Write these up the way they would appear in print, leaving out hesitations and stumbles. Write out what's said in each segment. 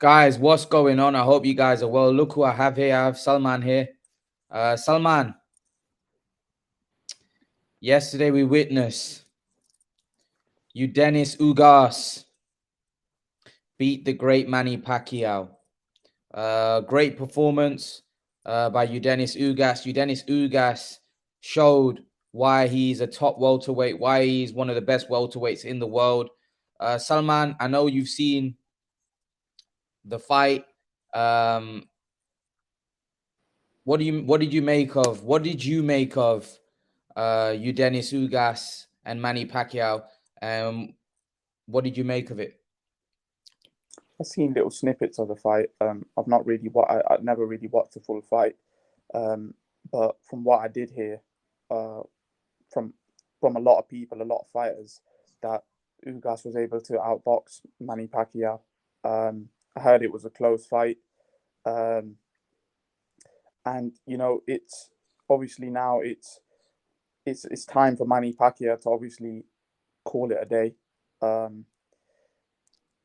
Guys, what's going on? I hope you guys are well. Look who I have here. I have Salman here. Salman, yesterday we witnessed Ugas beat the great Manny Pacquiao. Great performance by Ugas. Ugas showed why he's a top welterweight, why he's one of the best welterweights in the world. Salman, I know you've seen the fight. Um, what did you make of Ugas and Manny Pacquiao? What did you make of it? I've seen little snippets of the fight. I've not really I never really watched the full fight. But from what I did hear, uh, from from a lot of people, a lot of fighters, that Ugas was able to outbox Manny Pacquiao. I heard it was a close fight. Um, and it's obviously now it's time for Manny Pacquiao to obviously call it a day. Um,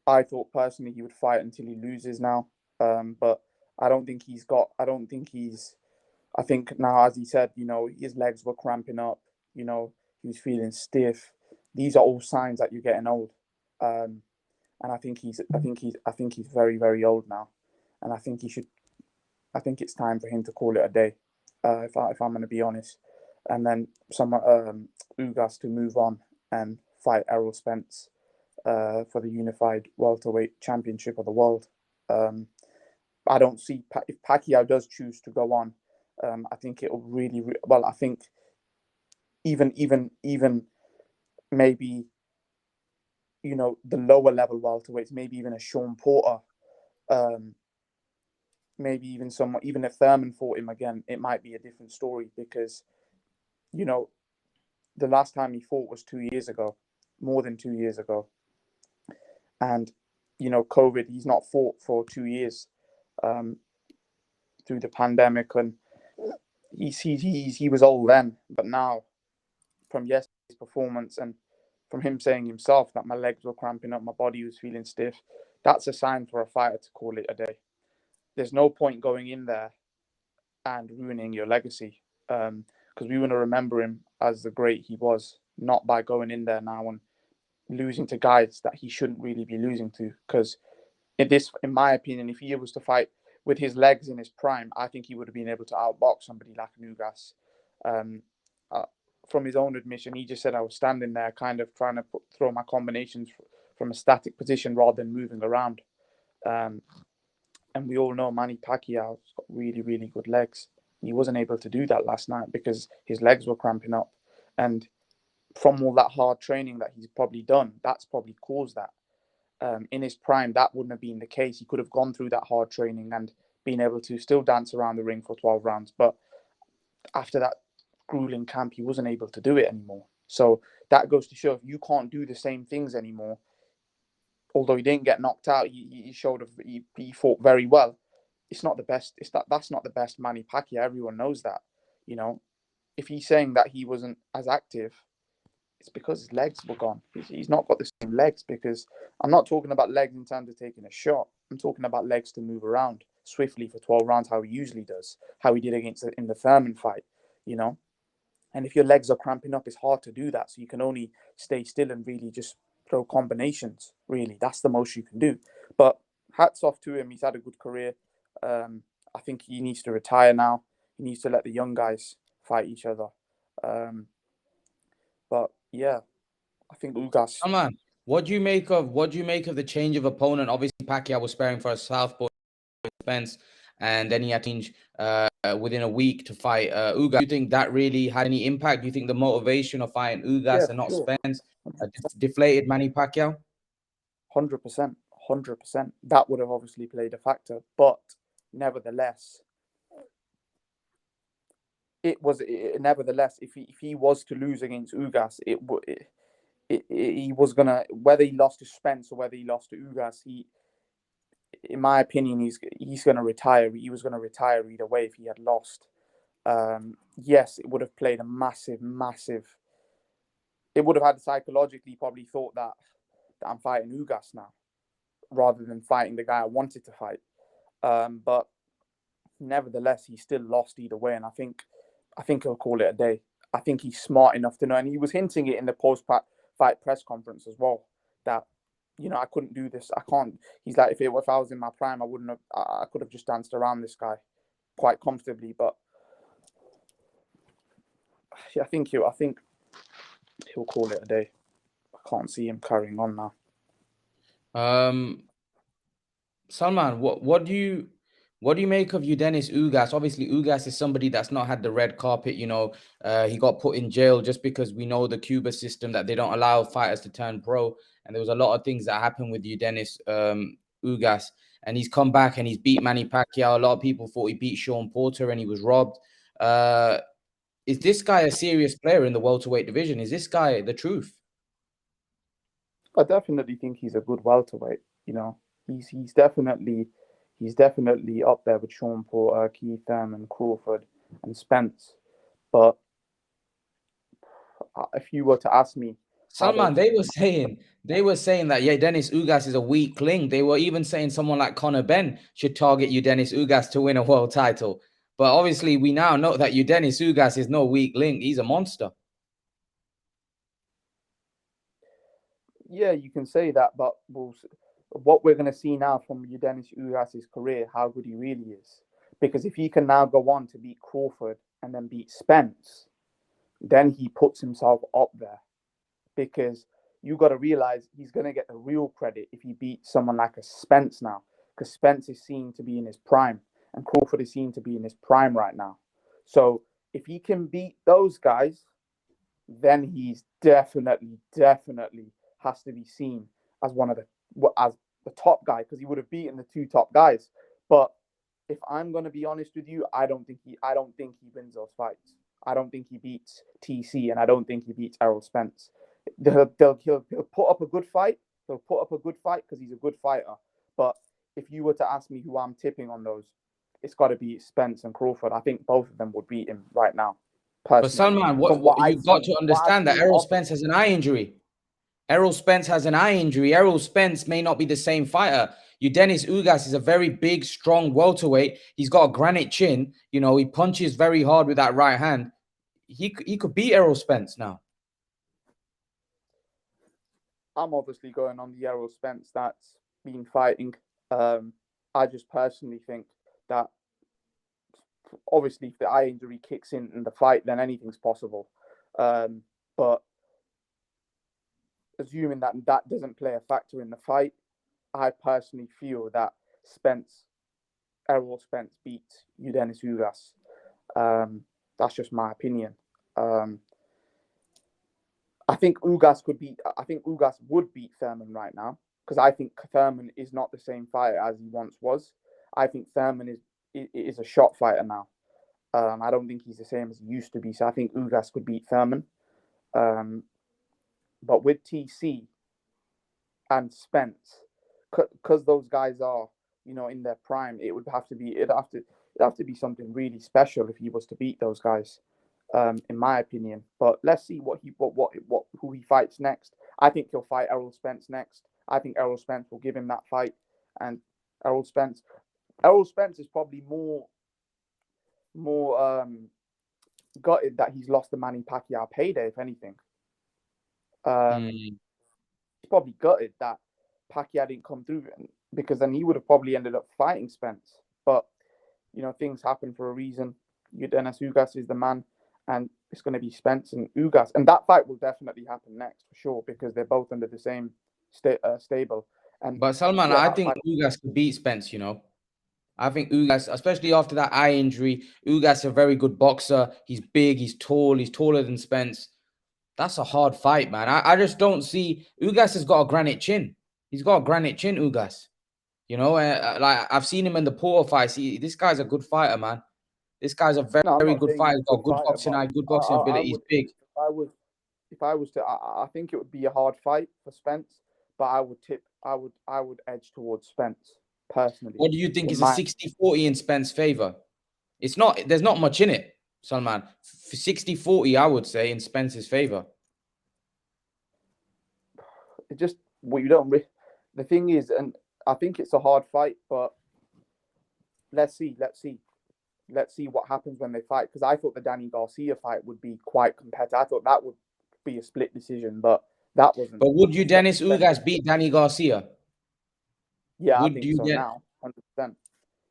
I thought personally he would fight until he loses now, but I don't think he's got. I don't think he's. I think now, as he said, his legs were cramping up. He was feeling stiff. These are all signs that you're getting old, um, and I think he's. I think he's very, very old now, and I think he should. I think it's time for him to call it a day. If I'm going to be honest, and then Ugas to move on and fight Errol Spence for the unified welterweight championship of the world. Um, I don't see if Pacquiao does choose to go on. I think it'll really well. I think even maybe the lower level welterweights, maybe even a Sean Porter, um, maybe even if Thurman fought him again, it might be a different story because you know the last time he fought was 2 years ago, more than 2 years ago, and COVID, he's not fought for 2 years um, through the pandemic, and he was old then, but now from yesterday's performance and from him saying himself that my legs were cramping up, my body was feeling stiff, that's a sign for a fighter to call it a day. There's no point going in there and ruining your legacy because we want to remember him as the great he was, not by going in there now and losing to guys that he shouldn't really be losing to. Because in my opinion, if he was to fight with his legs in his prime, I think he would have been able to outbox somebody like Ugas. Um, uh, from his own admission, he just said I was standing there, kind of trying to throw my combinations from a static position rather than moving around. Um, and we all know Manny Pacquiao's got really, really good legs. He wasn't able to do that last night because his legs were cramping up, and from all that hard training that he's probably done, that's probably caused that. In his prime, that wouldn't have been the case. He could have gone through that hard training and been able to still dance around the ring for 12 rounds. But after that grueling camp, he wasn't able to do it anymore. So that goes to show if you can't do the same things anymore, although he didn't get knocked out, he showed he fought very well. It's not the best. That's not the best Manny Pacquiao. Everyone knows that. You know, if he's saying that he wasn't as active, it's because his legs were gone. He's not got the same legs because I'm not talking about legs in terms of taking a shot. I'm talking about legs to move around swiftly for 12 rounds, how he usually does, how he did in the Thurman fight, you know. And if your legs are cramping up, it's hard to do that. So you can only stay still and really just throw combinations. Really, that's the most you can do. But hats off to him. He's had a good career. I think he needs to retire now. He needs to let the young guys fight each other. Um, but yeah, I think Ugas. Come on. What do you make of the change of opponent? Obviously, Pacquiao was sparing for a southpaw Spence, and then he had to change within a week to fight Ugas. Do you think that really had any impact? Do you think the motivation of fighting Yeah, Ugas and for not sure. Spence deflated Manny Pacquiao? 100%. 100%. That would have obviously played a factor. But nevertheless, nevertheless, if he was to lose against Ugas, he was gonna, whether he lost to Spence or whether he lost to Ugas, in my opinion, he's gonna retire. He was gonna retire either way if he had lost. Yes, it would have played a massive. It would have had psychologically probably thought that I'm fighting Ugas now. rather than fighting the guy I wanted to fight. But nevertheless, he still lost either way, and I think he'll call it a day. I think he's smart enough to know, and he was hinting it in the post-fight press conference as well, that I couldn't do this. I can't. He's like, if I was in my prime, I wouldn't have. I could have just danced around this guy quite comfortably, but I think he'll call it a day. I can't see him carrying on now. Salman, what do you make of Udenis Ugas? Obviously, Ugas is somebody that's not had the red carpet. He got put in jail just because we know the Cuba system, that they don't allow fighters to turn pro. And there was a lot of things that happened with Udenis Ugas, and he's come back and he's beat Manny Pacquiao. A lot of people thought he beat Sean Porter and he was robbed. Is this guy a serious player in the welterweight division? Is this guy the truth? I definitely think he's a good welterweight. He's definitely up there with Sean Porter, Keith Thurman, Crawford, and Spence. But if you were to ask me, Salman, they were saying that Dennis Ugas is a weak link. They were even saying someone like Conor Benn should target Dennis Ugas to win a world title. But obviously, we now know that Dennis Ugas is no weak link. He's a monster. Yeah, you can say that, but what we're going to see now from Udenis Ugas' career, how good he really is. Because if he can now go on to beat Crawford and then beat Spence, then he puts himself up there. Because you got to realize he's going to get the real credit if he beats someone like a Spence now. Because Spence is seen to be in his prime, and Crawford is seen to be in his prime right now. So if he can beat those guys, then he's definitely has to be seen as the top guy, because he would have beaten the two top guys. But if I'm going to be honest with you, I don't think he wins those fights. I don't think he beats TC, and I don't think he beats Errol Spence. He'll put up a good fight. He'll put up a good fight because he's a good fighter. But if you were to ask me who I'm tipping on those, it's got to be Spence and Crawford. I think both of them would beat him right now. Personally. But Salman, you've got to understand that Errol Spence has an eye injury. Errol Spence has an eye injury. Errol Spence may not be the same fighter. Udenis Ugas is a very big, strong welterweight. He's got a granite chin. He punches very hard with that right hand. He could beat Errol Spence now. I'm obviously going on the Errol Spence that's been fighting. I just personally think that obviously if the eye injury kicks in the fight, then anything's possible. But assuming that doesn't play a factor in the fight, I personally feel that Errol Spence beats Udenis Ugas. That's just my opinion. I think Ugas would beat Thurman right now, because I think Thurman is not the same fighter as he once was. I think Thurman is a shot fighter now. I don't think he's the same as he used to be. So I think Ugas could beat Thurman. But with TC and Spence, because those guys are, in their prime, it'd have to be something really special if he was to beat those guys, in my opinion. But let's see who he fights next. I think he'll fight Errol Spence next. I think Errol Spence will give him that fight, and Errol Spence is probably more gutted that he's lost the Manny Pacquiao payday, if anything. He's probably gutted that Pacquiao didn't come through, because then he would have probably ended up fighting Spence. But things happen for a reason. Udenis Ugas is the man, and it's going to be Spence and Ugas, and that fight will definitely happen next for sure, because they're both under the same stable. But Salman, I think Ugas could beat Spence. I think Ugas, especially after that eye injury, Ugas is a very good boxer. He's big, he's tall, he's taller than Spence. That's a hard fight, man. I just don't see. Ugas has got a granite chin. He's got a granite chin, Ugas. Like I've seen him in the Porter fights. This guy's a good fighter, man. This guy's a very good fighter. He's got good boxing eye, good boxing ability. He's big. If I was to, I think it would be a hard fight for Spence, but I would edge towards Spence personally. What do you think is a 60-40 in Spence's favor? There's not much in it, Salman. For 60-40, I would say in Spence's favor. It just, you don't. The thing is, and I think it's a hard fight, but let's see what happens when they fight. Because I thought the Danny Garcia fight would be quite competitive. I thought that would be a split decision, but that wasn't. But would you Dennis Ugas beat Danny Garcia? Yeah, I Would think you so now, 100%.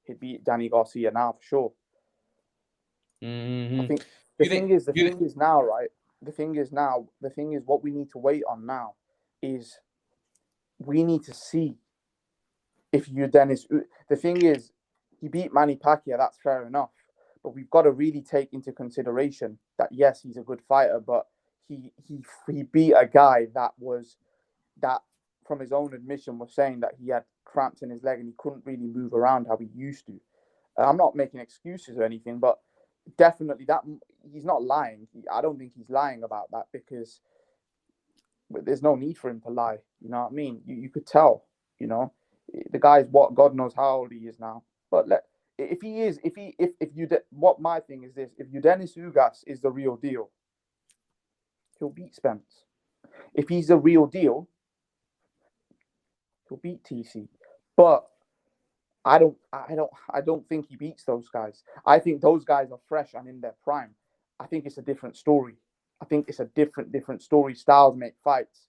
He'd beat Danny Garcia now for sure. I think the thing is now, right? The thing is what we need to wait on now is we need to see if you Dennis. The thing is, he beat Manny Pacquiao. That's fair enough, but we've got to really take into consideration that yes, he's a good fighter, but he beat a guy that from his own admission was saying that he had cramps in his leg and he couldn't really move around how he used to. I'm not making excuses or anything, but definitely that he's not lying. I don't think he's lying about that because there's no need for him to lie. You know what I mean? You could tell. You know, the guy's what God knows how old he is now. But if he is, what my thing is this: if Dennis Ugas is the real deal, he'll beat Spence. If he's the real deal, he'll beat TC. But I don't think he beats those guys. I think those guys are fresh and in their prime. I think it's a different story. I think it's a different story. Styles make fights.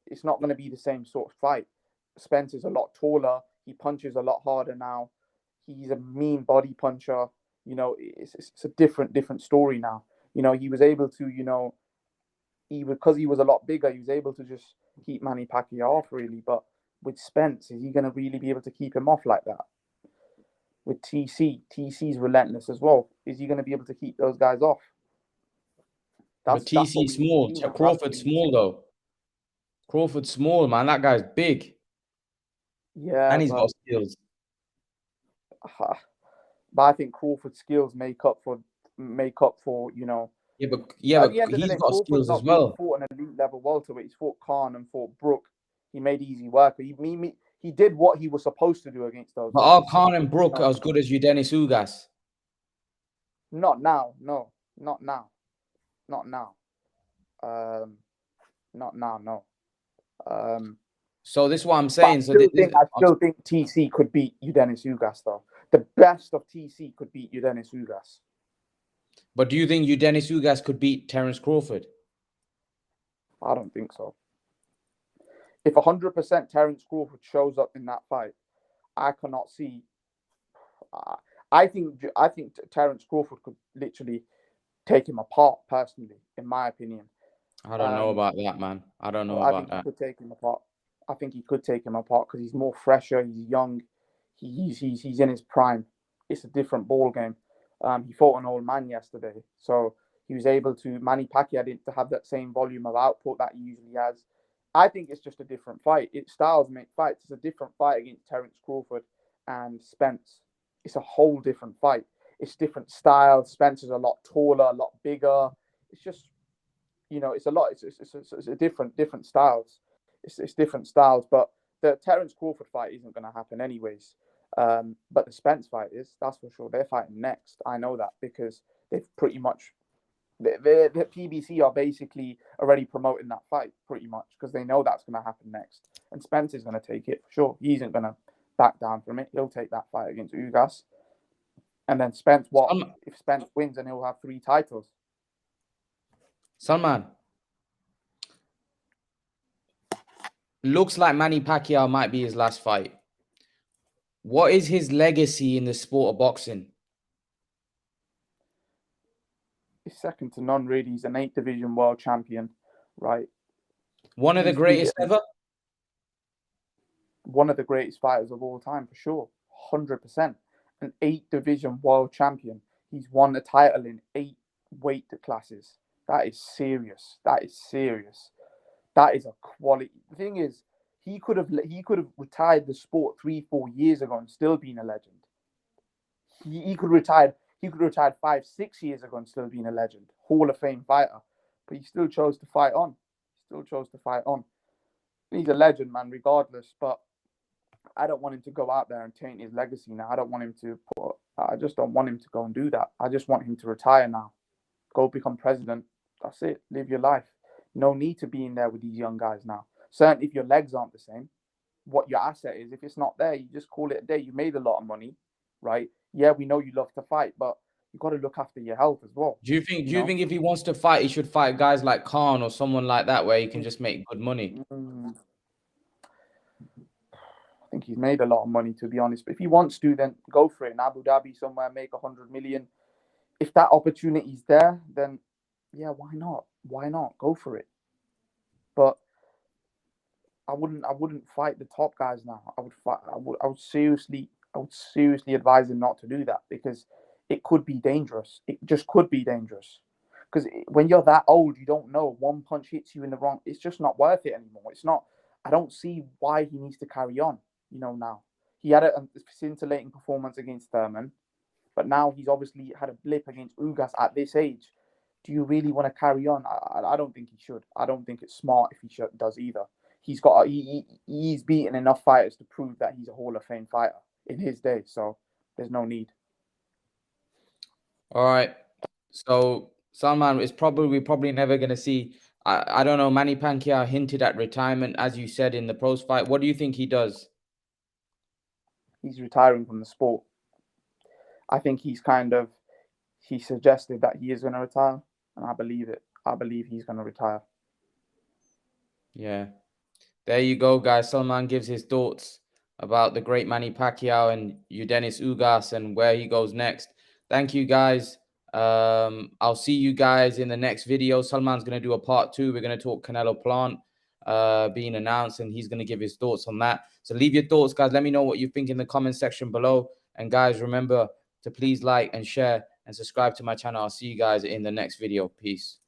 It's not going to be the same sort of fight. Spence is a lot taller. He punches a lot harder now. He's a mean body puncher. You know, it's a different story now. You know, he was able to, because he was a lot bigger, he was able to just keep Manny Pacquiao off really. But with Spence, is he going to really be able to keep him off like that? With TC's relentless as well. Is he going to be able to keep those guys off? But TC's small. Crawford's small though. Crawford's small, man. That guy's big. Yeah, and he's got skills. But I think Crawford's skills make up for Yeah, but he's got skills as well. He fought an elite level welterweight. He's fought Khan and fought Brook. He made easy work. He did what he was supposed to do against those. But are Khan and Brook as good as Dennis Ugas? Not now. No, not now. Not now. Not now. No. So this is what I'm saying. I still think TC could beat Dennis Ugas though. The best of TC could beat Dennis Ugas. But do you think Dennis Ugas could beat Terence Crawford? I don't think so. If 100% Terence Crawford shows up in that fight, I cannot see. I think Terence Crawford could literally take him apart. Personally, in my opinion, I don't know about that, man. I don't know about that. He could take him apart. I think he could take him apart because he's more fresher. He's young. He's in his prime. It's a different ball game. He fought an old man yesterday, so he was able to. Manny Pacquiao didn't have that same volume of output that he usually has. I think it's just a different fight. Styles make fights. It's a different fight against Terence Crawford and Spence. It's a whole different fight. It's different styles. Spence is a lot taller, a lot bigger. It's just, it's a lot. It's a different styles. It's different styles. But the Terence Crawford fight isn't going to happen anyways. But the Spence fight is, that's for sure. They're fighting next. I know that because they've pretty much, the PBC are basically already promoting that fight pretty much because they know that's going to happen next. And Spence is going to take it for sure. He isn't going to back down from it. He'll take that fight against Ugas. And then Spence, if Spence wins, then he'll have 3 titles. Salman, looks like Manny Pacquiao might be his last fight. What is his legacy in the sport of boxing? He's second to none, really. He's an 8th division world champion, right? One of the greatest ever? One of the greatest fighters of all time, for sure. 100%. An 8th division world champion. He's won the title in 8 weight classes. That is serious. That is a quality. The thing is, he could have retired the sport 3-4 years ago and still been a legend. He could have retired 5-6 years ago and still been a legend. Hall of Fame fighter. But he still chose to fight on. He's a legend, man, regardless. But I don't want him to go out there and taint his legacy now. I just don't want him to go and do that. I just want him to retire now. Go become president. That's it. Live your life. No need to be in there with these young guys now. Certainly if your legs aren't the same. what your asset is. If it's not there, you just call it a day. You made a lot of money, right? Yeah, we know you love to fight, but you got to look after your health as well. Do you think? Do you think if he wants to fight, he should fight guys like Khan or someone like that, where he can just make good money? I think he's made a lot of money, to be honest. But if he wants to, then go for it in Abu Dhabi somewhere, make 100 million. If that opportunity's there, then yeah, why not? Why not? Go for it. But I wouldn't fight the top guys now. I would seriously advise him not to do that, because it could be dangerous. It just could be dangerous. Because when you're that old, you don't know. One punch hits you in the wrong. It's just not worth it anymore. It's not. I don't see why he needs to carry on. Now he had a scintillating performance against Thurman, but now he's obviously had a blip against Ugas at this age. Do you really want to carry on? I don't think he should. I don't think it's smart if he does either. He's beaten enough fighters to prove that he's a Hall of Fame fighter in his day. So there's no need. All right. So Salman, we're probably never going to see. I don't know. Manny Pacquiao hinted at retirement, as you said in the pros fight. What do you think he does? He's retiring from the sport. I think he suggested that he is going to retire, and I believe it. I believe he's going to retire. Yeah. There you go, guys. Salman gives his thoughts about the great Manny Pacquiao and Udenis Ugas and where he goes next. Thank you, guys. I'll see you guys in the next video. Salman's going to do a part 2. We're going to talk Canelo Plant being announced, and he's going to give his thoughts on that. So leave your thoughts, guys. Let me know what you think in the comment section below. And guys, remember to please like and share and subscribe to my channel. I'll see you guys in the next video. Peace.